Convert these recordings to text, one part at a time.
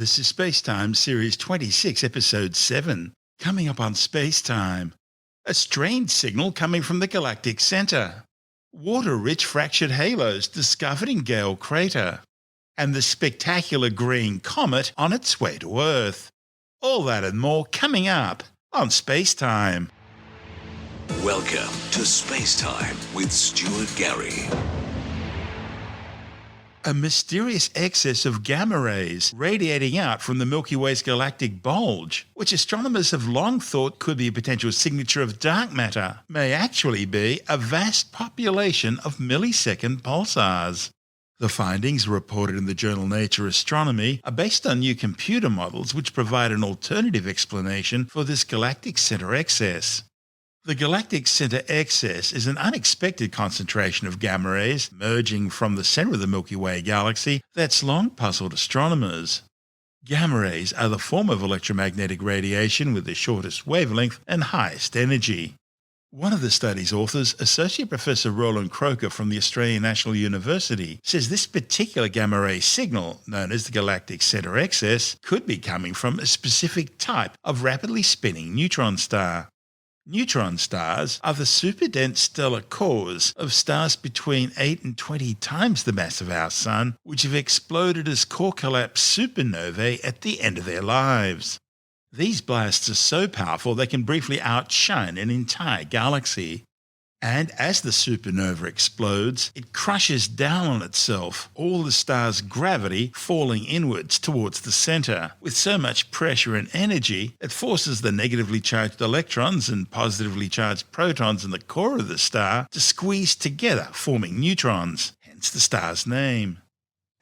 This is SpaceTime Series 26, Episode 7. Coming up on SpaceTime. A strange signal coming from the Galactic Center. Water-rich fractured halos discovered in Gale Crater. And the spectacular green comet on its way to Earth. All that and more coming up on SpaceTime. Welcome to SpaceTime with Stuart Gary. A mysterious excess of gamma rays radiating out from the Milky Way's galactic bulge, which astronomers have long thought could be a potential signature of dark matter, may actually be a vast population of millisecond pulsars. The findings, reported in the journal Nature Astronomy, are based on new computer models which provide an alternative explanation for this galactic center excess. The galactic center excess is an unexpected concentration of gamma rays emerging from the center of the Milky Way galaxy that's long puzzled astronomers. Gamma rays are the form of electromagnetic radiation with the shortest wavelength and highest energy. One of the study's authors, Associate Professor Roland Croker from the Australian National University, says this particular gamma ray signal, known as the galactic center excess, could be coming from a specific type of rapidly spinning neutron star. Neutron stars are the superdense stellar cores of stars between 8 and 20 times the mass of our Sun, which have exploded as core collapse supernovae at the end of their lives. These blasts are so powerful they can briefly outshine an entire galaxy. And as the supernova explodes, it crushes down on itself, all the star's gravity falling inwards towards the center. With so much pressure and energy, it forces the negatively charged electrons and positively charged protons in the core of the star to squeeze together, forming neutrons, hence the star's name.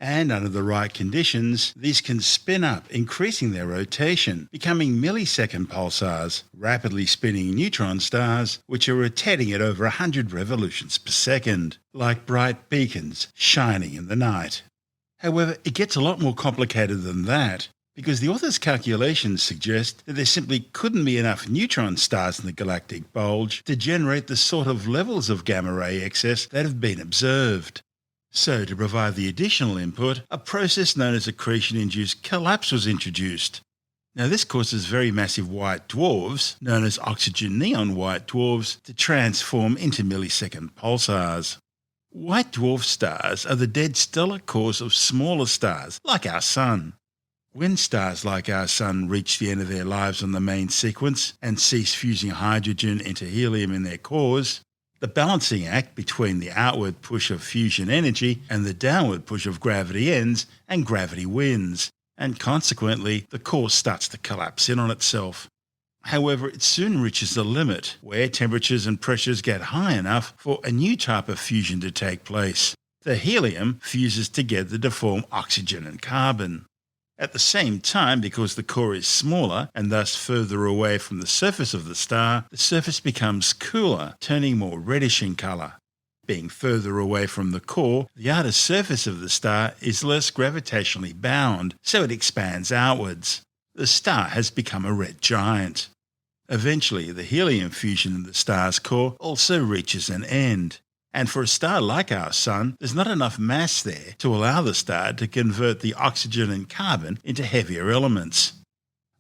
And under the right conditions, these can spin up, increasing their rotation, becoming millisecond pulsars, rapidly spinning neutron stars, which are rotating at over 100 revolutions per second, like bright beacons shining in the night. However, it gets a lot more complicated than that, because the author's calculations suggest that there simply couldn't be enough neutron stars in the galactic bulge to generate the sort of levels of gamma ray excess that have been observed. So, to provide the additional input, a process known as accretion-induced collapse was introduced. Now, this causes very massive white dwarfs, known as oxygen-neon white dwarfs, to transform into millisecond pulsars. White dwarf stars are the dead stellar cores of smaller stars, like our Sun. When stars like our Sun reach the end of their lives on the main sequence and cease fusing hydrogen into helium in their cores, the balancing act between the outward push of fusion energy and the downward push of gravity ends, and gravity wins, and consequently the core starts to collapse in on itself. However, it soon reaches a limit where temperatures and pressures get high enough for a new type of fusion to take place. The helium fuses together to form oxygen and carbon. At the same time, because the core is smaller and thus further away from the surface of the star, the surface becomes cooler, turning more reddish in colour. Being further away from the core, the outer surface of the star is less gravitationally bound, so it expands outwards. The star has become a red giant. Eventually, the helium fusion in the star's core also reaches an end. And for a star like our Sun, there's not enough mass there to allow the star to convert the oxygen and carbon into heavier elements.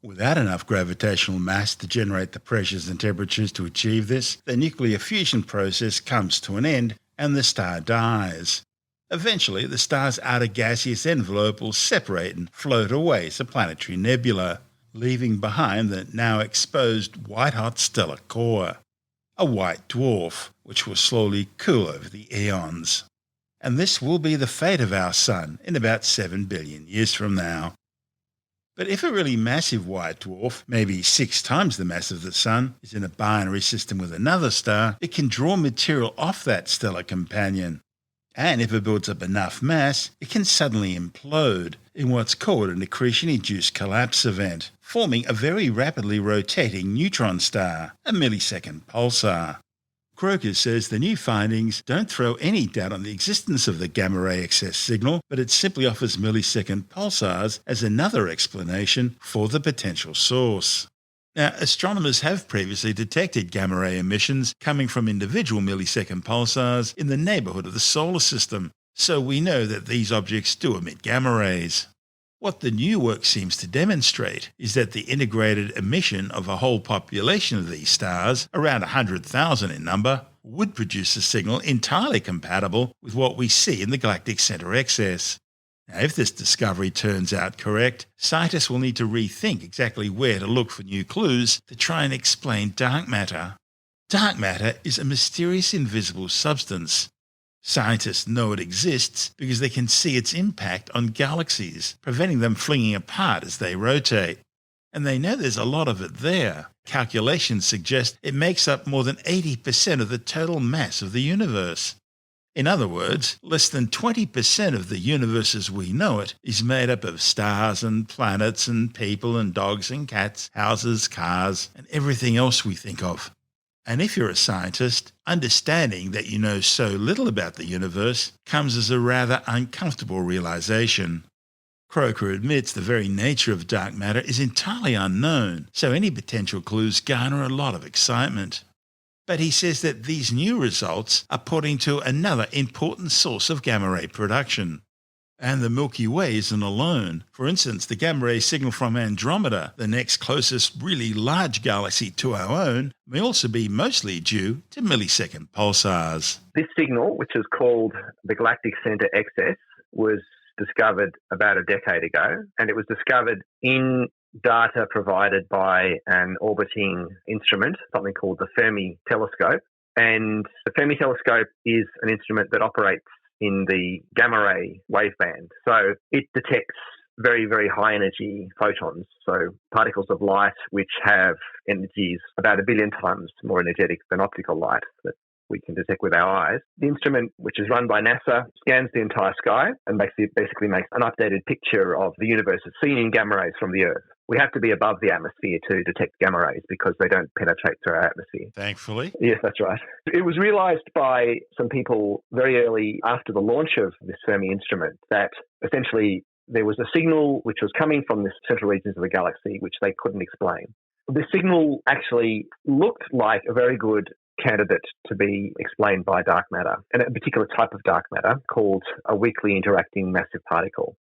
Without enough gravitational mass to generate the pressures and temperatures to achieve this, the nuclear fusion process comes to an end and the star dies. Eventually, the star's outer gaseous envelope will separate and float away as a planetary nebula, leaving behind the now exposed white-hot stellar core. A white dwarf, which will slowly cool over the eons. And this will be the fate of our Sun in about 7 billion years from now. But if a really massive white dwarf, maybe 6 times the mass of the Sun, is in a binary system with another star, it can draw material off that stellar companion. And if it builds up enough mass, it can suddenly implode in what's called an accretion-induced collapse event, forming a very rapidly rotating neutron star, a millisecond pulsar. Croker says the new findings don't throw any doubt on the existence of the gamma ray excess signal, but it simply offers millisecond pulsars as another explanation for the potential source. Now, astronomers have previously detected gamma ray emissions coming from individual millisecond pulsars in the neighbourhood of the solar system, so we know that these objects do emit gamma rays. What the new work seems to demonstrate is that the integrated emission of a whole population of these stars, around 100,000 in number, would produce a signal entirely compatible with what we see in the galactic center excess. Now, if this discovery turns out correct, scientists will need to rethink exactly where to look for new clues to try and explain dark matter. Dark matter is a mysterious invisible substance. Scientists know it exists because they can see its impact on galaxies, preventing them flinging apart as they rotate. And they know there's a lot of it there. Calculations suggest it makes up more than 80% of the total mass of the universe. In other words, less than 20% of the universe as we know it is made up of stars and planets and people and dogs and cats, houses, cars, and everything else we think of. And if you're a scientist, understanding that you know so little about the universe comes as a rather uncomfortable realization. Croker admits the very nature of dark matter is entirely unknown, so any potential clues garner a lot of excitement. But he says that these new results are pointing to another important source of gamma ray production. And the Milky Way isn't alone. For instance, the gamma ray signal from Andromeda, the next closest really large galaxy to our own, may also be mostly due to millisecond pulsars. This signal, which is called the Galactic Center excess, was discovered about a decade ago, and it was discovered in data provided by an orbiting instrument, something called the Fermi telescope. And the Fermi telescope is an instrument that operates in the gamma ray waveband. So it detects very, very high energy photons, so particles of light which have energies about 1 billion times more energetic than optical light that we can detect with our eyes. The instrument, which is run by NASA, scans the entire sky and basically makes an updated picture of the universe as seen in gamma rays from the Earth. We have to be above the atmosphere to detect gamma rays because they don't penetrate through our atmosphere. Thankfully. Yes, that's right. It was realized by some people very early after the launch of this Fermi instrument that essentially there was a signal which was coming from the central regions of the galaxy which they couldn't explain. The signal actually looked like a very good candidate to be explained by dark matter, and a particular type of dark matter called a weakly interacting massive particle.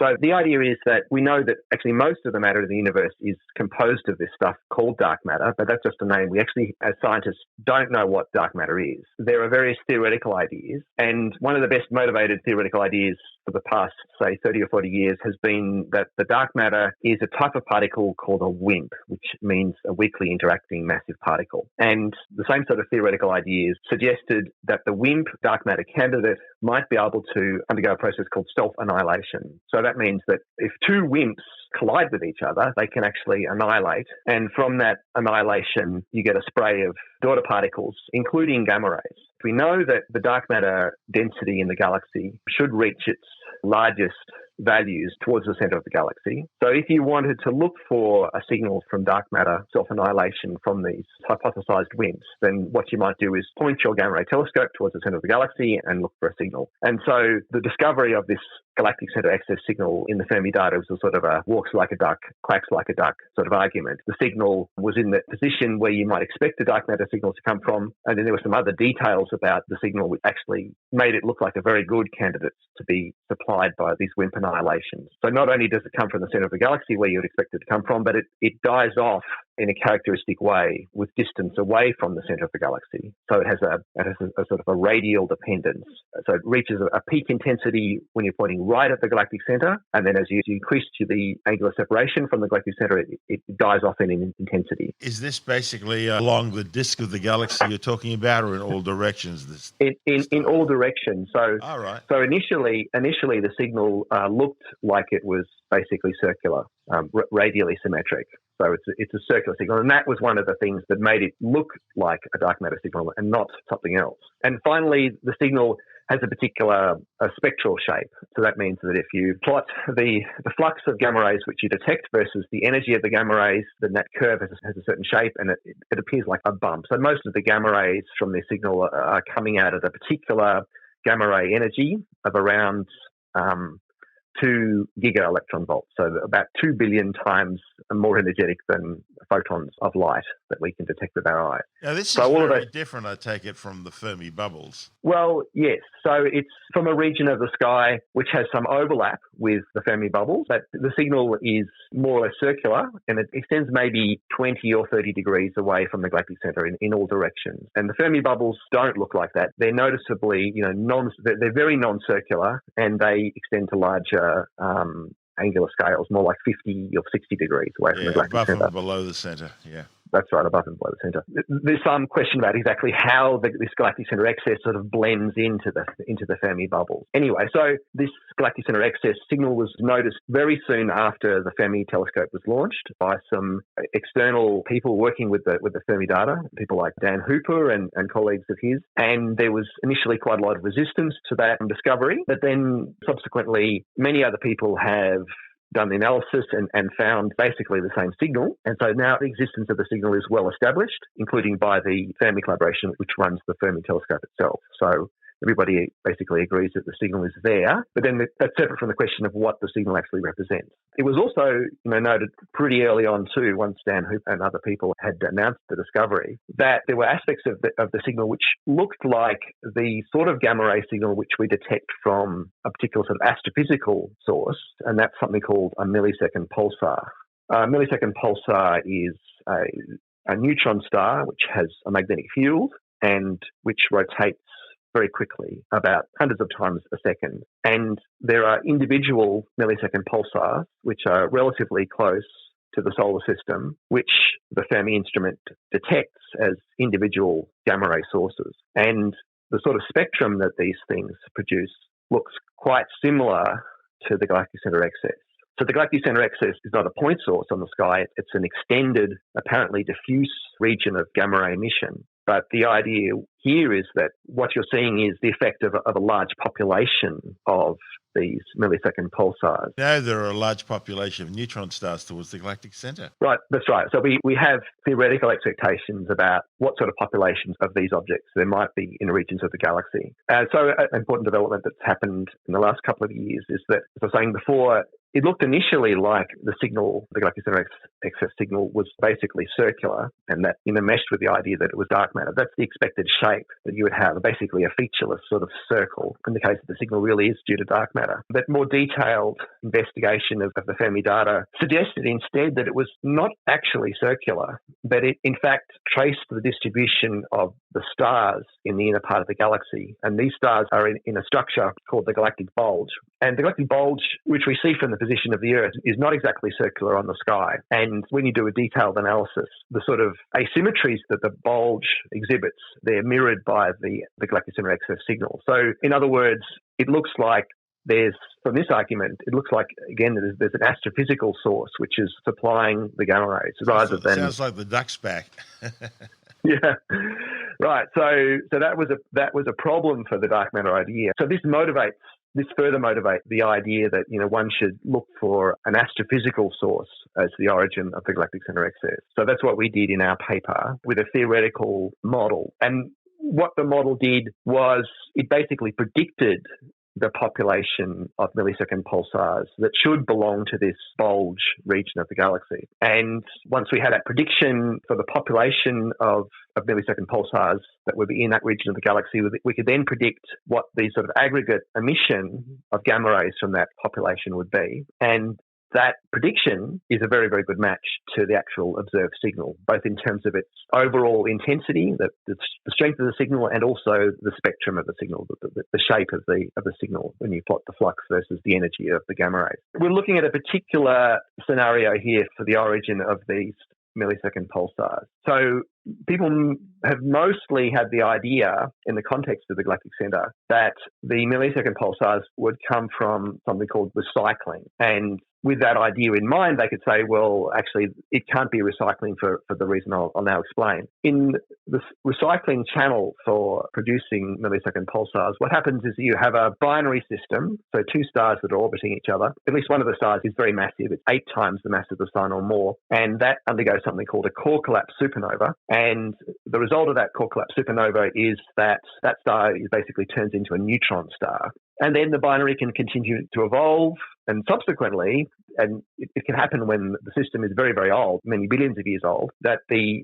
So the idea is that we know that actually most of the matter of the universe is composed of this stuff called dark matter, but that's just a name. We actually, as scientists, don't know what dark matter is. There are various theoretical ideas, and one of the best motivated theoretical ideas for the past, say, 30 or 40 years has been that the dark matter is a type of particle called a WIMP, which means a weakly interacting massive particle. And the same sort of theoretical ideas suggested that the WIMP dark matter candidate might be able to undergo a process called self-annihilation. So that means that if two WIMPs collide with each other, they can actually annihilate. And from that annihilation, you get a spray of daughter particles, including gamma rays. We know that the dark matter density in the galaxy should reach its largest values towards the center of the galaxy. So if you wanted to look for a signal from dark matter self-annihilation from these hypothesized WIMPs, then what you might do is point your gamma ray telescope towards the center of the galaxy and look for a signal. And so the discovery of this galactic center excess signal in the Fermi data was a sort of a walks like a duck, quacks like a duck sort of argument. The signal was in the position where you might expect a dark matter signal to come from, and then there were some other details about the signal which actually made it look like a very good candidate to be supplied by these WIMP annihilations. So not only does it come from the center of the galaxy where you would expect it to come from, but it dies off in a characteristic way with distance away from the center of the galaxy. So it has a sort of a radial dependence. So it reaches a peak intensity when you're pointing right at the galactic center, and then as you increase to the angular separation from the galactic center, it dies off in intensity. Is this basically along the disk of the galaxy you're talking about, or in all directions? In all directions. So, all right. So initially the signal looked like it was basically circular, radially symmetric. So it's a circular signal, and that was one of the things that made it look like a dark matter signal and not something else. And finally, the signal has a particular spectral shape. So that means that if you plot the flux of gamma rays which you detect versus the energy of the gamma rays, then that curve has a certain shape, and it appears like a bump. So most of the gamma rays from this signal are coming out at a particular gamma ray energy of around 2 giga electron volts, so about 2 billion times more energetic than photons of light that we can detect with our eye. Now, this So is all of very those, different, I take it, from the Fermi bubbles. well, yes. So it's from a region of the sky which has some overlap with the Fermi bubbles, but the signal is more or less circular, and it extends maybe 20 or 30 degrees away from the galactic center in all directions. And the Fermi bubbles don't look like that. They're noticeably, they're very non-circular, and they extend to larger angular scales, more like 50 or 60 degrees away from the galactic above center. and below the center, yeah. That's right, above and below the centre. There's some question about exactly how this galactic centre excess sort of blends into the Fermi bubbles. Anyway, so this galactic centre excess signal was noticed very soon after the Fermi telescope was launched by some external people working with the Fermi data, people like Dan Hooper and colleagues of his. And there was initially quite a lot of resistance to that discovery, but then subsequently many other people have done the analysis and found basically the same signal. And so now the existence of the signal is well established, including by the Fermi collaboration, which runs the Fermi telescope itself. So everybody basically agrees that the signal is there, but then that's separate from the question of what the signal actually represents. It was also noted pretty early on too, once Dan Hoop and other people had announced the discovery, that there were aspects of the signal which looked like the sort of gamma ray signal which we detect from a particular sort of astrophysical source, and that's something called a millisecond pulsar. A millisecond pulsar is a neutron star which has a magnetic field and which rotates very quickly, about hundreds of times a second. And there are individual millisecond pulsars, which are relatively close to the solar system, which the Fermi instrument detects as individual gamma ray sources. And the sort of spectrum that these things produce looks quite similar to the galactic center excess. So the galactic center excess is not a point source on the sky. It's an extended, apparently diffuse region of gamma ray emission. But the idea here is that what you're seeing is the effect of a large population of these millisecond pulsars. Now there are a large population of neutron stars towards the galactic center. Right, that's right. So we have theoretical expectations about what sort of populations of these objects there might be in the regions of the galaxy. So an important development that's happened in the last couple of years is that, as I was saying before, it looked initially like the signal, the galactic center excess signal, was basically circular, and that meshed with the idea that it was dark matter. That's the expected shape that you would have, basically a featureless sort of circle, in the case that the signal really is due to dark matter. But more detailed investigation of the Fermi data suggested instead that it was not actually circular, but it in fact traced the distribution of the stars in the inner part of the galaxy. And these stars are in a structure called the galactic bulge. And the galactic bulge, which we see from the position of the Earth, is not exactly circular on the sky. And when you do a detailed analysis, the sort of asymmetries that the bulge exhibits, they're mirrored by the galactic center excess signal. So in other words, it looks like from this argument, it looks like, again, there's an astrophysical source which is supplying the gamma rays rather than... Sounds like the duck's back. Yeah, right. So that was a problem for the dark matter idea. So this further motivates the idea that one should look for an astrophysical source as the origin of the galactic center excess. So that's what we did in our paper with a theoretical model. And what the model did was it basically predicted the population of millisecond pulsars that should belong to this bulge region of the galaxy. And once we had that prediction for the population of millisecond pulsars that would be in that region of the galaxy, we could then predict what the sort of aggregate emission of gamma rays from that population would be. And that prediction is a very, very good match to the actual observed signal, both in terms of its overall intensity, the strength of the signal, and also the spectrum of the signal, the shape of the signal when you plot the flux versus the energy of the gamma rays. We're looking at a particular scenario here for the origin of these millisecond pulsars. So people have mostly had the idea in the context of the galactic center that the millisecond pulsars would come from something called recycling. And with that idea in mind, they could say, well, actually, it can't be recycling for the reason I'll now explain. In the recycling channel for producing millisecond pulsars, what happens is you have a binary system, so two stars that are orbiting each other. At least one of the stars is very massive. It's 8 times the mass of the sun or more. And that undergoes something called a core collapse supernova. And the result of that core collapse supernova is that star basically turns into a neutron star. And then the binary can continue to evolve, and subsequently, and it can happen when the system is very, very old, many billions of years old, that the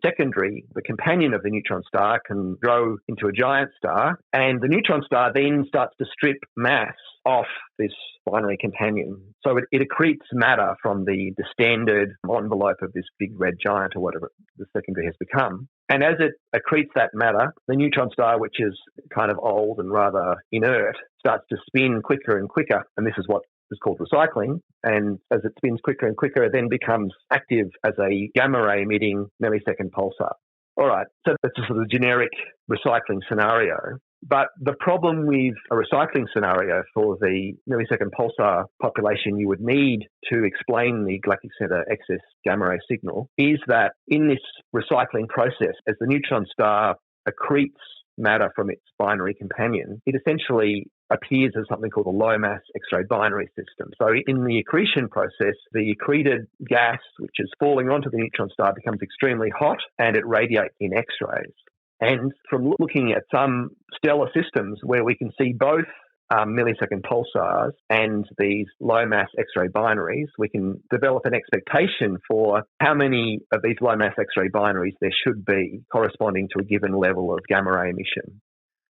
companion of the neutron star can grow into a giant star, and the neutron star then starts to strip mass off this binary companion. So it accretes matter from the standard envelope of this big red giant, or whatever the secondary has become. And as it accretes that matter, the neutron star, which is kind of old and rather inert, starts to spin quicker and quicker. And this is what is called recycling. And as it spins quicker and quicker, it then becomes active as a gamma ray emitting millisecond pulsar. All right, so that's a sort of generic recycling scenario. But the problem with a recycling scenario for the millisecond pulsar population you would need to explain the galactic center excess gamma ray signal is that in this recycling process, as the neutron star accretes matter from its binary companion, it essentially appears as something called a low-mass X-ray binary system. So in the accretion process, the accreted gas, which is falling onto the neutron star, becomes extremely hot and it radiates in X-rays. And from looking at some stellar systems where we can see both millisecond pulsars and these low-mass X-ray binaries, we can develop an expectation for how many of these low-mass X-ray binaries there should be corresponding to a given level of gamma ray emission.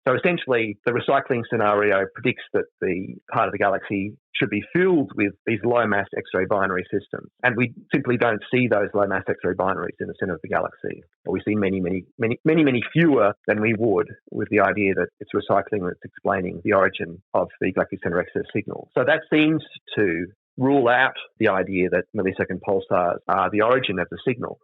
So essentially, the recycling scenario predicts that the part of the galaxy should be filled with these low-mass X-ray binary systems. And we simply don't see those low-mass X-ray binaries in the center of the galaxy. Or we see many fewer than we would with the idea that it's recycling that's explaining the origin of the galactic center excess signal. So that seems to rule out the idea that millisecond pulsars are the origin of the signal.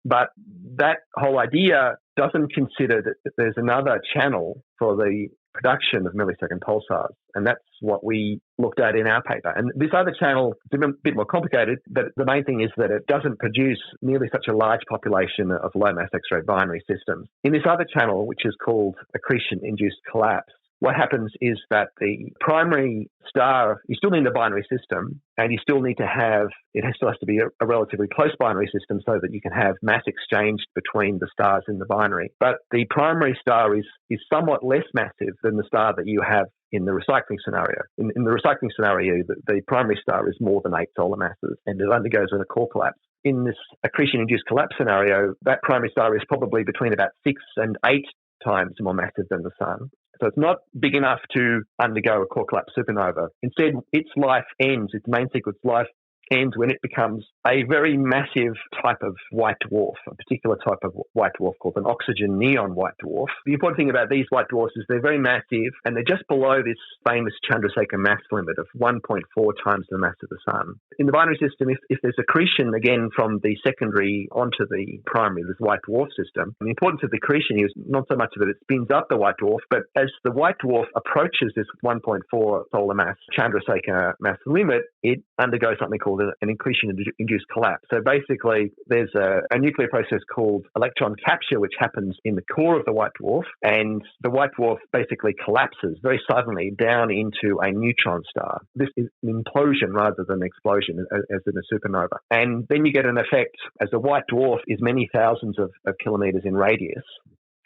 But that whole idea doesn't consider that there's another channel for the production of millisecond pulsars, and that's what we looked at in our paper. And this other channel is a bit more complicated, but the main thing is that it doesn't produce nearly such a large population of low-mass X-ray binary systems. In this other channel, which is called accretion-induced collapse, what happens is that the primary star, you still need a binary system, and you still need to have, still has to be a relatively close binary system so that you can have mass exchanged between the stars in the binary. But the primary star is somewhat less massive than the star that you have in the recycling scenario. In the recycling scenario, the primary star is more than 8 solar masses, and it undergoes a core collapse. In this accretion-induced collapse scenario, that primary star is probably between about 6 and 8 times more massive than the Sun. So it's not big enough to undergo a core collapse supernova. Instead, its main sequence life ends when it becomes a very massive type of white dwarf, a particular type of white dwarf called an oxygen neon white dwarf. The important thing about these white dwarfs is they're very massive, and they're just below this famous Chandrasekhar mass limit of 1.4 times the mass of the Sun. In the binary system, if there's accretion again from the secondary onto the primary, this white dwarf system, the importance of the accretion is not so much that it spins up the white dwarf, but as the white dwarf approaches this 1.4 solar mass Chandrasekhar mass limit, it undergoes something called an accretion-induced collapse. So basically, there's a nuclear process called electron capture, which happens in the core of the white dwarf, and the white dwarf basically collapses very suddenly down into a neutron star. This is an implosion rather than an explosion, as in a supernova. And then you get an effect as the white dwarf is many thousands of kilometers in radius,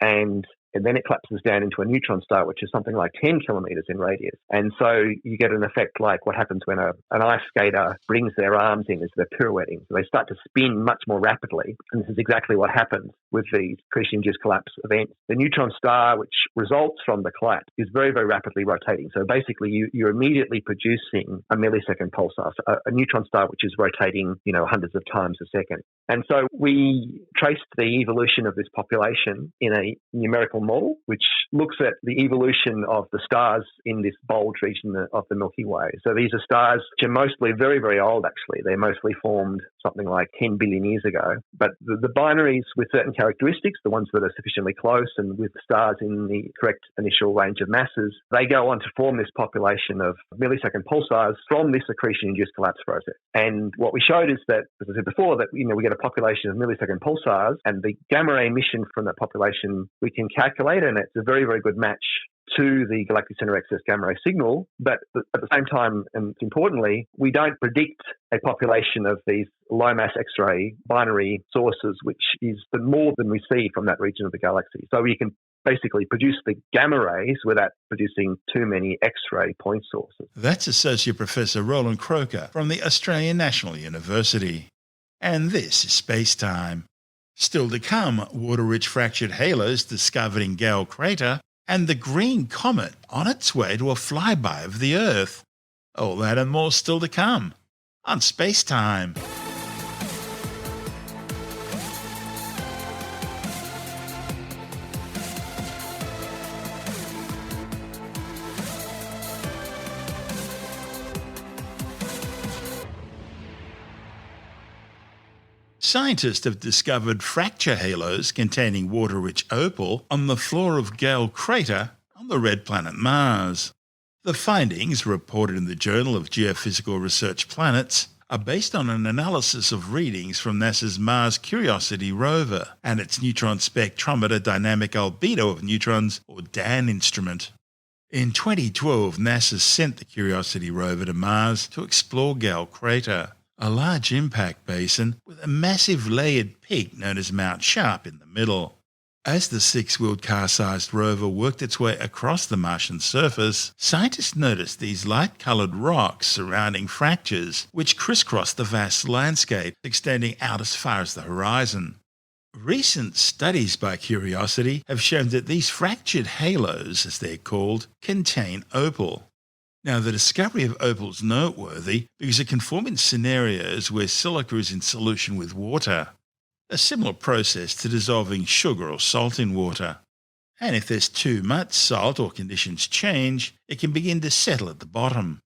and then it collapses down into a neutron star, which is something like 10 kilometers in radius. And so you get an effect like what happens when an ice skater brings their arms in as they're pirouetting. So they start to spin much more rapidly. And this is exactly what happens with these accretion-induced collapse events. The neutron star, which results from the collapse, is very, very rapidly rotating. So basically, you're immediately producing a millisecond pulsar, so a neutron star which is rotating, hundreds of times a second. And so we traced the evolution of this population in a numerical model, which looks at the evolution of the stars in this bulge region of the Milky Way. So these are stars which are mostly very, very old, actually. They're mostly formed something like 10 billion years ago. But the binaries with certain characteristics, the ones that are sufficiently close and with stars in the correct initial range of masses, they go on to form this population of millisecond pulsars from this accretion-induced collapse process. And what we showed is that, as I said before, that we get a population of millisecond pulsars, and the gamma ray emission from that population we can calculate, and it's a very, very good match to the galactic center excess gamma ray signal. But at the same time, and importantly, we don't predict a population of these low mass X-ray binary sources, which is more than we see from that region of the galaxy. So you can basically produce the gamma rays without producing too many X-ray point sources. That's Associate Professor Roland Croker from the Australian National University. And this is SpaceTime. Still to come, water-rich fractured halos discovered in Gale Crater, and the green comet on its way to a flyby of the Earth. All that and more still to come on SpaceTime. Scientists have discovered fracture halos containing water-rich opal on the floor of Gale Crater on the red planet Mars. The findings, reported in the Journal of Geophysical Research Planets, are based on an analysis of readings from NASA's Mars Curiosity rover and its Neutron Spectrometer Dynamic Albedo of Neutrons, or DAN instrument. In 2012, NASA sent the Curiosity rover to Mars to explore Gale Crater, a large impact basin with a massive layered peak known as Mount Sharp in the middle. As the six-wheeled car-sized rover worked its way across the Martian surface, scientists noticed these light-coloured rocks surrounding fractures which crisscross the vast landscape extending out as far as the horizon. Recent studies by Curiosity have shown that these fractured halos, as they're called, contain opal. Now, the discovery of opal is noteworthy because it can form in scenarios where silica is in solution with water, a similar process to dissolving sugar or salt in water. And if there's too much salt or conditions change, it can begin to settle at the bottom.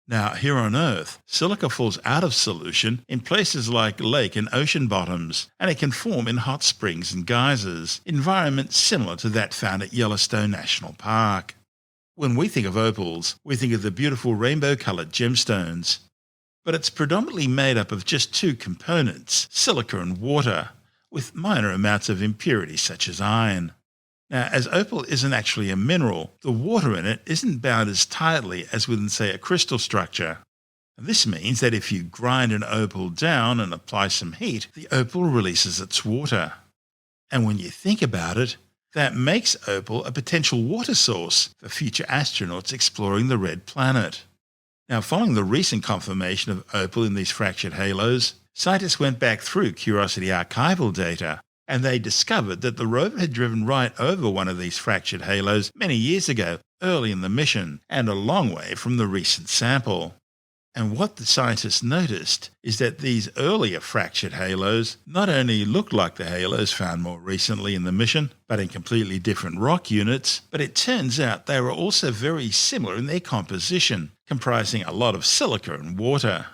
Now, here on Earth, silica falls out of solution in places like lake and ocean bottoms, and it can form in hot springs and geysers, environments similar to that found at Yellowstone National Park. When we think of opals, we think of the beautiful rainbow-coloured gemstones. But it's predominantly made up of just two components, silica and water, with minor amounts of impurities such as iron. Now, as opal isn't actually a mineral, the water in it isn't bound as tightly as within, say, a crystal structure. And this means that if you grind an opal down and apply some heat, the opal releases its water. And when you think about it, that makes opal a potential water source for future astronauts exploring the red planet. Now, following the recent confirmation of opal in these fractured halos, scientists went back through Curiosity archival data, and they discovered that the rover had driven right over one of these fractured halos many years ago, early in the mission, and a long way from the recent sample. And what the scientists noticed is that these earlier fractured halos not only looked like the halos found more recently in the mission, but in completely different rock units, but it turns out they were also very similar in their composition, comprising a lot of silica and water.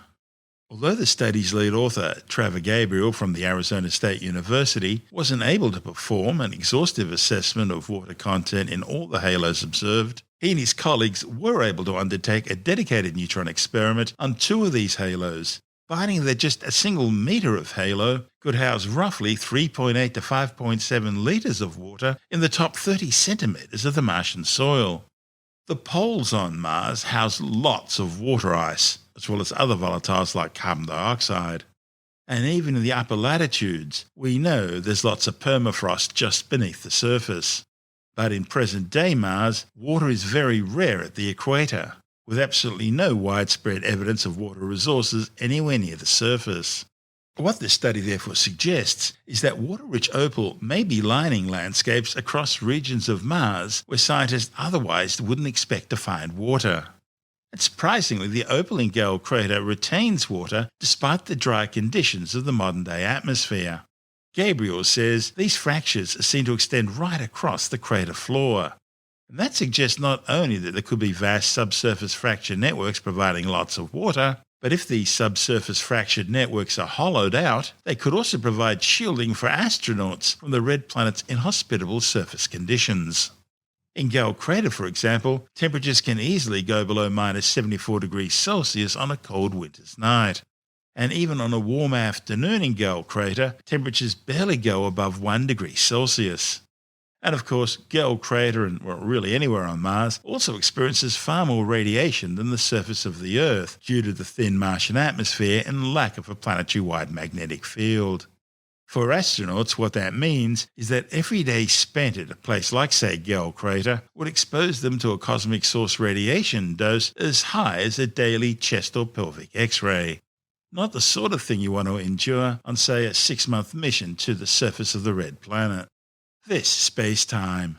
Although the study's lead author, Trevor Gabriel from the Arizona State University, wasn't able to perform an exhaustive assessment of water content in all the halos observed, he and his colleagues were able to undertake a dedicated neutron experiment on two of these halos, finding that just a single metre of halo could house roughly 3.8 to 5.7 litres of water in the top 30 centimetres of the Martian soil. The poles on Mars house lots of water ice, as well as other volatiles like carbon dioxide. And even in the upper latitudes, we know there's lots of permafrost just beneath the surface. But in present-day Mars, water is very rare at the equator, with absolutely no widespread evidence of water resources anywhere near the surface. What this study therefore suggests is that water-rich opal may be lining landscapes across regions of Mars where scientists otherwise wouldn't expect to find water. And surprisingly, the opal in Gale Crater retains water despite the dry conditions of the modern-day atmosphere. Gabriel says these fractures seem to extend right across the crater floor. And that suggests not only that there could be vast subsurface fracture networks providing lots of water, but if these subsurface fractured networks are hollowed out, they could also provide shielding for astronauts from the red planet's inhospitable surface conditions. In Gale Crater, for example, temperatures can easily go below minus 74 degrees Celsius on a cold winter's night. And even on a warm afternoon in Gale Crater, temperatures barely go above 1 degree Celsius. And of course, Gale Crater, and really anywhere on Mars, also experiences far more radiation than the surface of the Earth due to the thin Martian atmosphere and lack of a planetary-wide magnetic field. For astronauts, what that means is that every day spent at a place like, say, Gale Crater would expose them to a cosmic source radiation dose as high as a daily chest or pelvic X-ray. Not the sort of thing you want to endure on, say, a 6-month mission to the surface of the red planet. This is SpaceTime.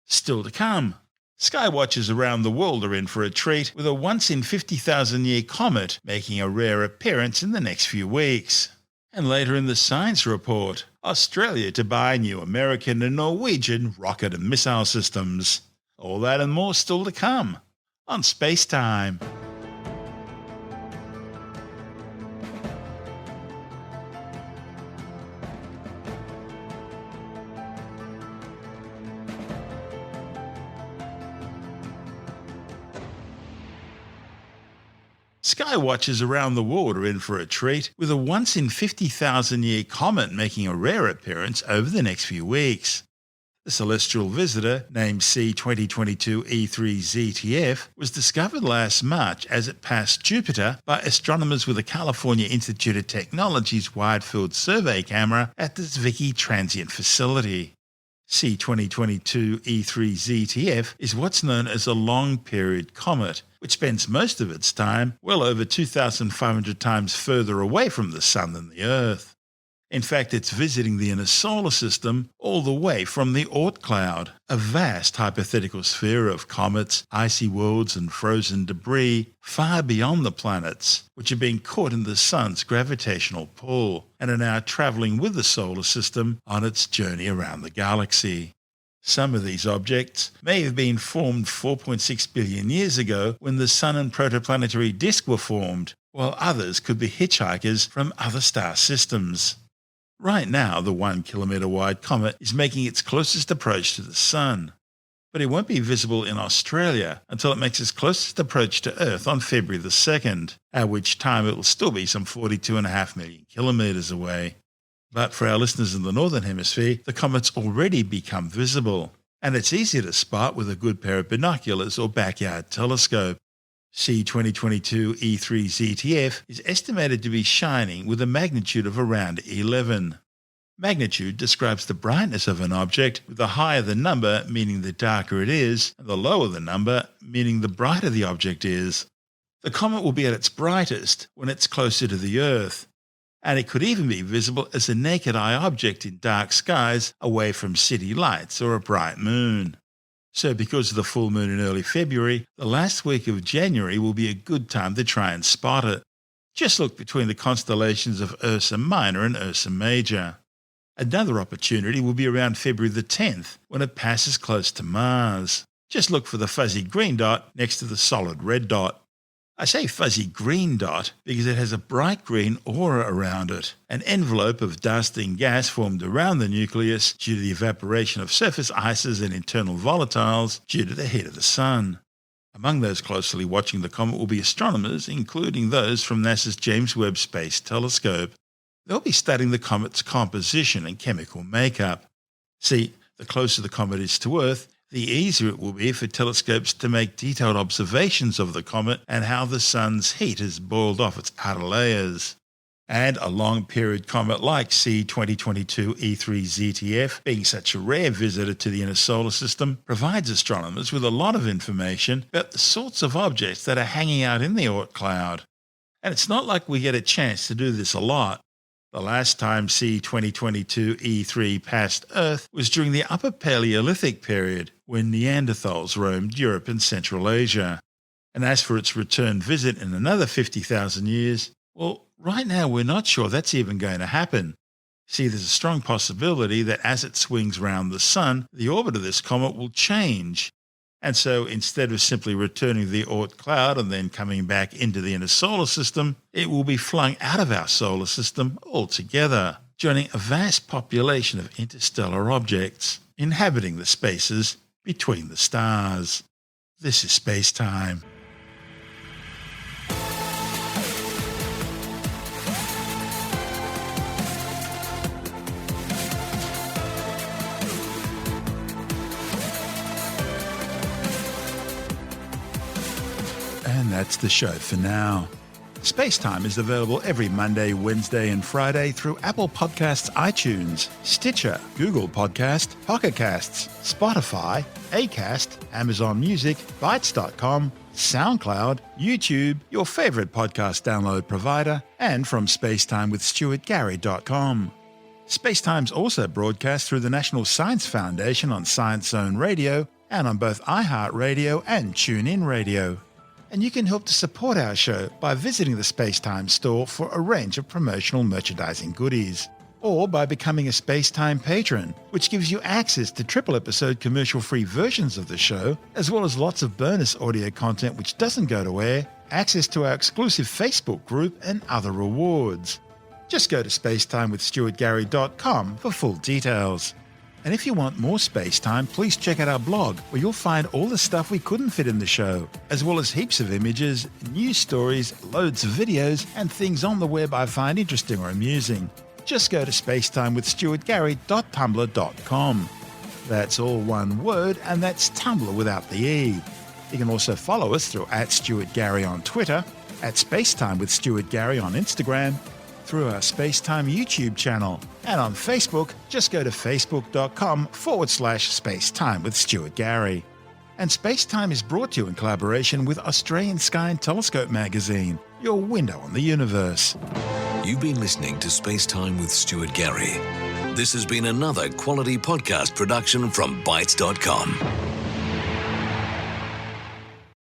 Still to come. Skywatchers around the world are in for a treat, with a once-in-50,000-year comet making a rare appearance in the next few weeks. And later in the Science Report, Australia to buy new American and Norwegian rocket and missile systems. All that and more still to come on SpaceTime. Skywatchers around the world are in for a treat, with a once-in-50,000-year comet making a rare appearance over the next few weeks. The celestial visitor, named C2022E03ZTF, was discovered last March as it passed Jupiter by astronomers with the California Institute of Technology's Wide-Field Survey camera at the Zwicky Transient Facility. C2022E03ZTF is what's known as a long-period comet, which spends most of its time well over 2,500 times further away from the Sun than the Earth. In fact, it's visiting the inner solar system all the way from the Oort cloud, a vast hypothetical sphere of comets, icy worlds and frozen debris far beyond the planets, which are being caught in the Sun's gravitational pull and are now travelling with the solar system on its journey around the galaxy. Some of these objects may have been formed 4.6 billion years ago when the Sun and protoplanetary disk were formed, while others could be hitchhikers from other star systems. Right now, the 1 kilometre wide comet is making its closest approach to the Sun, but it won't be visible in Australia until it makes its closest approach to Earth on February the 2nd, at which time it will still be some 42.5 million kilometres away. But for our listeners in the Northern Hemisphere, the comet's already become visible, and it's easy to spot with a good pair of binoculars or backyard telescope. C2022E03ZTF is estimated to be shining with a magnitude of around 11. Magnitude describes the brightness of an object, with the higher the number meaning the darker it is, and the lower the number meaning the brighter the object is. The comet will be at its brightest when it's closer to the Earth, and it could even be visible as a naked eye object in dark skies away from city lights or a bright moon. So because of the full moon in early February, the last week of January will be a good time to try and spot it. Just look between the constellations of Ursa Minor and Ursa Major. Another opportunity will be around February the 10th, when it passes close to Mars. Just look for the fuzzy green dot next to the solid red dot. I say fuzzy green dot because it has a bright green aura around it, an envelope of dust and gas formed around the nucleus due to the evaporation of surface ices and internal volatiles due to the heat of the Sun. Among those closely watching the comet will be astronomers, including those from NASA's James Webb Space Telescope. They'll be studying the comet's composition and chemical makeup. See, the closer the comet is to Earth, the easier it will be for telescopes to make detailed observations of the comet and how the Sun's heat has boiled off its outer layers. And a long-period comet like C2022E03ZTF, being such a rare visitor to the inner solar system, provides astronomers with a lot of information about the sorts of objects that are hanging out in the Oort cloud. And it's not like we get a chance to do this a lot. The last time C2022E3 passed Earth was during the Upper Paleolithic period, when Neanderthals roamed Europe and Central Asia. And as for its return visit in another 50,000 years, well, right now we're not sure that's even going to happen. See, there's a strong possibility that as it swings round the Sun, the orbit of this comet will change. And so instead of simply returning to the Oort cloud and then coming back into the inner solar system, it will be flung out of our solar system altogether, joining a vast population of interstellar objects inhabiting the spaces between the stars. This is SpaceTime. And that's the show for now. SpaceTime is available every Monday, Wednesday and Friday through Apple Podcasts, iTunes, Stitcher, Google Podcast, Pocket Casts, Spotify, Acast, Amazon Music, Bytes.com, SoundCloud, YouTube, your favorite podcast download provider, and from spacetimewithstuartgary.com. SpaceTime's also broadcast through the National Science Foundation on Science Zone Radio and on both iHeartRadio and TuneIn Radio. And you can help to support our show by visiting the SpaceTime store for a range of promotional merchandising goodies, or by becoming a SpaceTime patron, which gives you access to triple-episode commercial-free versions of the show, as well as lots of bonus audio content which doesn't go to air, access to our exclusive Facebook group, and other rewards. Just go to spacetimewithstuartgary.com for full details. And if you want more SpaceTime, please check out our blog, where you'll find all the stuff we couldn't fit in the show, as well as heaps of images, news stories, loads of videos, and things on the web I find interesting or amusing. Just go to spacetimewithstuartgary.tumblr.com. That's all one word, and that's Tumblr without the E. You can also follow us through @StuartGary on Twitter, @SpaceTimeWithStuartGary on Instagram, through our SpaceTime YouTube channel, and on Facebook, just go to facebook.com/SpaceTime with Stuart Gary. And SpaceTime is brought to you in collaboration with Australian Sky and Telescope magazine, your window on the universe. You've been listening to SpaceTime with Stuart Gary. This has been another quality podcast production from Bytes.com.